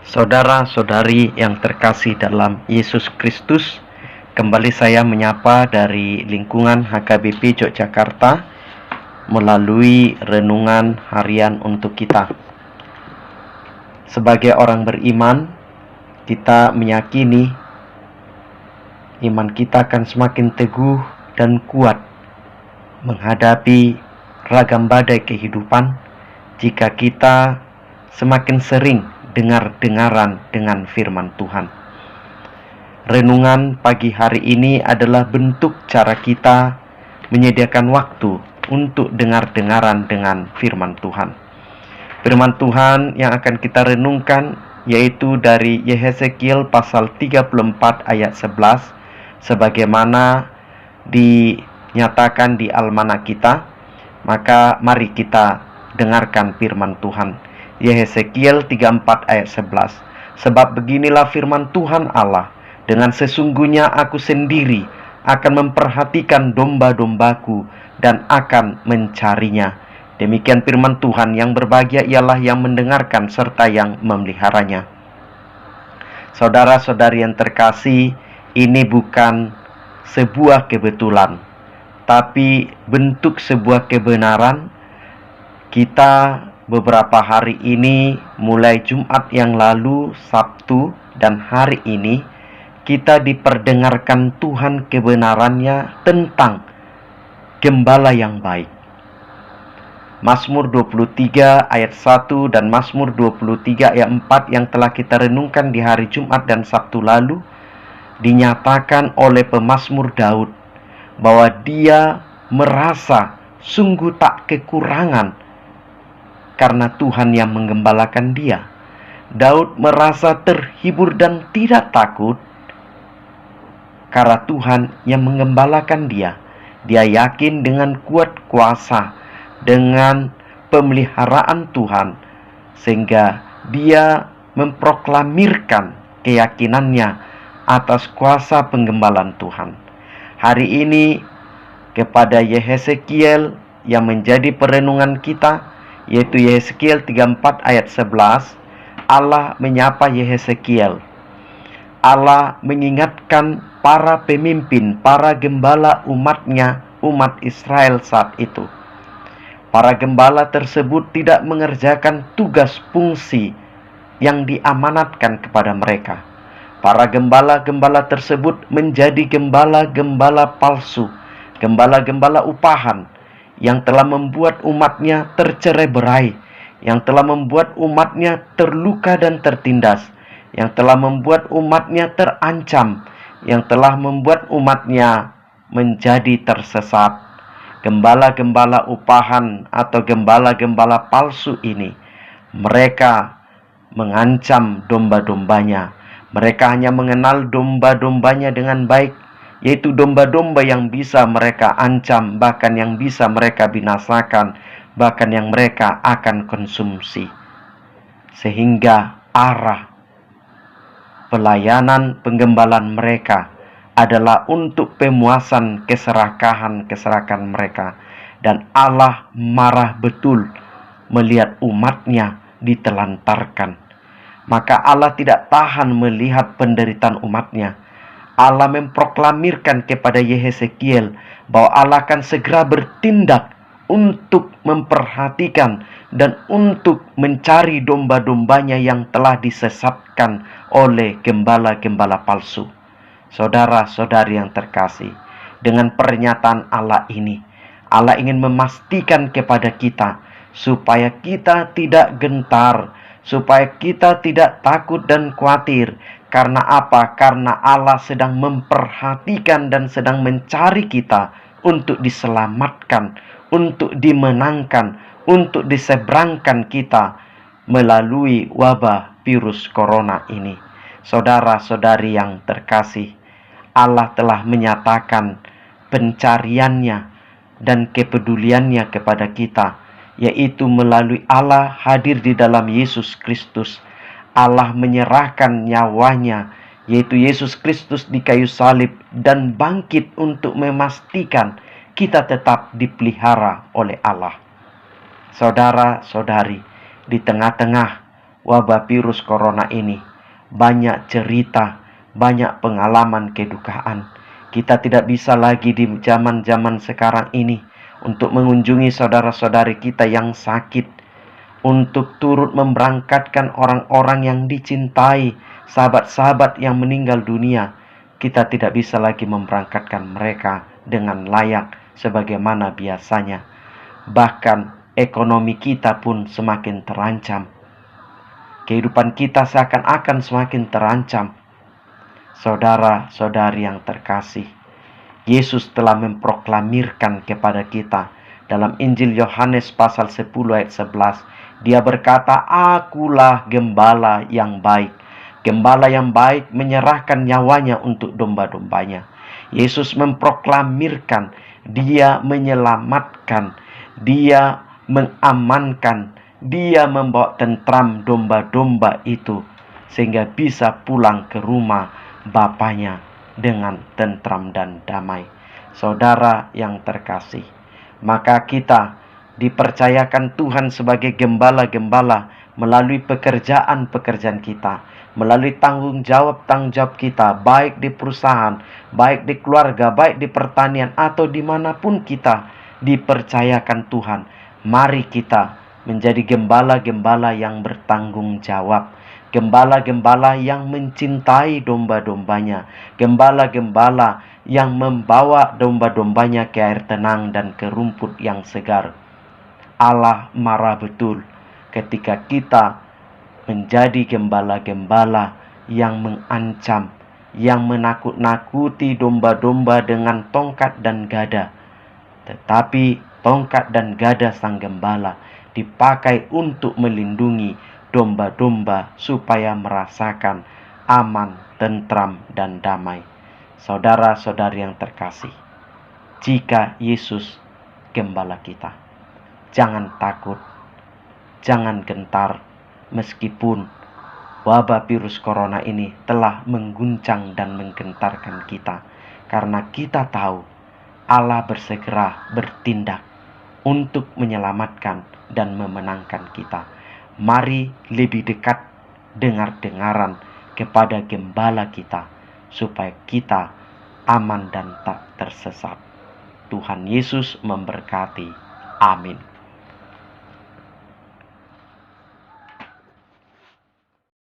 Saudara-saudari yang terkasih dalam Yesus Kristus, kembali saya menyapa dari lingkungan HKBP Yogyakarta melalui renungan harian untuk kita. Sebagai orang beriman, kita meyakini iman kita akan semakin teguh dan kuat menghadapi ragam badai kehidupan jika kita semakin sering dengar-dengaran dengan firman Tuhan. Renungan pagi hari ini adalah bentuk cara kita menyediakan waktu untuk dengar-dengaran dengan firman Tuhan. Firman Tuhan yang akan kita renungkan yaitu dari Yehezkiel pasal 34 ayat 11, sebagaimana dinyatakan di almanak kita. Maka mari kita dengarkan firman Tuhan. Yehezkiel 34 ayat 11. Sebab beginilah firman Tuhan Allah, dengan sesungguhnya aku sendiri akan memperhatikan domba-dombaku dan akan mencarinya. Demikian firman Tuhan. Yang berbahagia ialah yang mendengarkan serta yang memeliharanya. Saudara-saudari yang terkasih, ini bukan sebuah kebetulan, tapi bentuk sebuah kebenaran. Kita beberapa hari ini, mulai Jumat yang lalu, Sabtu, dan hari ini, kita diperdengarkan Tuhan kebenarannya tentang gembala yang baik. Mazmur 23 ayat 1 dan Mazmur 23 ayat 4 yang telah kita renungkan di hari Jumat dan Sabtu lalu, dinyatakan oleh pemazmur Daud bahwa dia merasa sungguh tak kekurangan karena Tuhan yang menggembalakan dia. Daud merasa terhibur dan tidak takut karena Tuhan yang menggembalakan dia. Dia yakin dengan kuat kuasa, dengan pemeliharaan Tuhan, sehingga dia memproklamirkan keyakinannya atas kuasa penggembalaan Tuhan. Hari ini kepada Yehezkiel yang menjadi perenungan kita, yaitu Yehezkiel 34 ayat 11, Allah menyapa Yehezkiel. Allah mengingatkan para pemimpin, para gembala umatnya, umat Israel saat itu. Para gembala tersebut tidak mengerjakan tugas fungsi yang diamanatkan kepada mereka. Para gembala-gembala tersebut menjadi gembala-gembala palsu, gembala-gembala upahan, yang telah membuat umatnya tercerai-berai, yang telah membuat umatnya terluka dan tertindas, yang telah membuat umatnya terancam, yang telah membuat umatnya menjadi tersesat. Gembala-gembala upahan atau gembala-gembala palsu ini, mereka mengancam domba-dombanya. Mereka hanya mengenal domba-dombanya dengan baik, yaitu domba-domba yang bisa mereka ancam, bahkan yang bisa mereka binasakan, bahkan yang mereka akan konsumsi. Sehingga arah pelayanan penggembalaan mereka adalah untuk pemuasan keserakahan mereka. Dan Allah marah betul melihat umatnya ditelantarkan. Maka Allah tidak tahan melihat penderitaan umatnya. Allah memproklamirkan kepada Yehezkiel bahwa Allah akan segera bertindak untuk memperhatikan dan untuk mencari domba-dombanya yang telah disesatkan oleh gembala-gembala palsu. Saudara-saudari yang terkasih, dengan pernyataan Allah ini, Allah ingin memastikan kepada kita supaya kita tidak gentar, supaya kita tidak takut dan khawatir. Karena apa? Karena Allah sedang memperhatikan dan sedang mencari kita untuk diselamatkan, untuk dimenangkan, untuk diseberangkan kita melalui wabah virus corona ini. Saudara-saudari yang terkasih, Allah telah menyatakan pencariannya dan kepeduliannya kepada kita, yaitu melalui Allah hadir di dalam Yesus Kristus. Allah menyerahkan nyawanya, yaitu Yesus Kristus di kayu salib, dan bangkit untuk memastikan kita tetap dipelihara oleh Allah. Saudara-saudari, di tengah-tengah wabah virus corona ini. Banyak cerita, banyak pengalaman kedukaan. Kita tidak bisa lagi di zaman-zaman sekarang ini untuk mengunjungi saudara-saudari kita yang sakit, untuk turut memberangkatkan orang-orang yang dicintai, sahabat-sahabat yang meninggal dunia. Kita tidak bisa lagi memberangkatkan mereka dengan layak sebagaimana biasanya. Bahkan ekonomi kita pun semakin terancam. Kehidupan kita seakan-akan semakin terancam. Saudara-saudari yang terkasih, Yesus telah memproklamirkan kepada kita dalam Injil Yohanes pasal 10 ayat 11. Dia berkata, "Akulah gembala yang baik." Gembala yang baik menyerahkan nyawanya untuk domba-dombanya. Yesus memproklamirkan, dia menyelamatkan, dia mengamankan, dia membawa tentram domba-domba itu sehingga bisa pulang ke rumah Bapaknya dengan tentram dan damai. Saudara yang terkasih, maka kita dipercayakan Tuhan sebagai gembala-gembala melalui pekerjaan-pekerjaan kita, melalui tanggung jawab kita, baik di perusahaan, baik di keluarga, baik di pertanian, atau dimanapun kita dipercayakan Tuhan. Mari kita menjadi gembala-gembala yang bertanggung jawab, gembala-gembala yang mencintai domba-dombanya, gembala-gembala yang membawa domba-dombanya ke air tenang dan ke rumput yang segar. Allah marah betul ketika kita menjadi gembala-gembala yang mengancam, yang menakut-nakuti domba-domba dengan tongkat dan gada. Tetapi tongkat dan gada sang gembala dipakai untuk melindungi domba-domba supaya merasakan aman, tentram, dan damai. Saudara-saudari yang terkasih, jika Yesus gembala kita, jangan takut, jangan gentar, meskipun wabah virus corona ini telah mengguncang dan menggentarkan kita, karena kita tahu Allah bersegera bertindak untuk menyelamatkan dan memenangkan kita. Mari lebih dekat dengar-dengaran kepada gembala kita, supaya kita aman dan tak tersesat. Tuhan Yesus memberkati. Amin.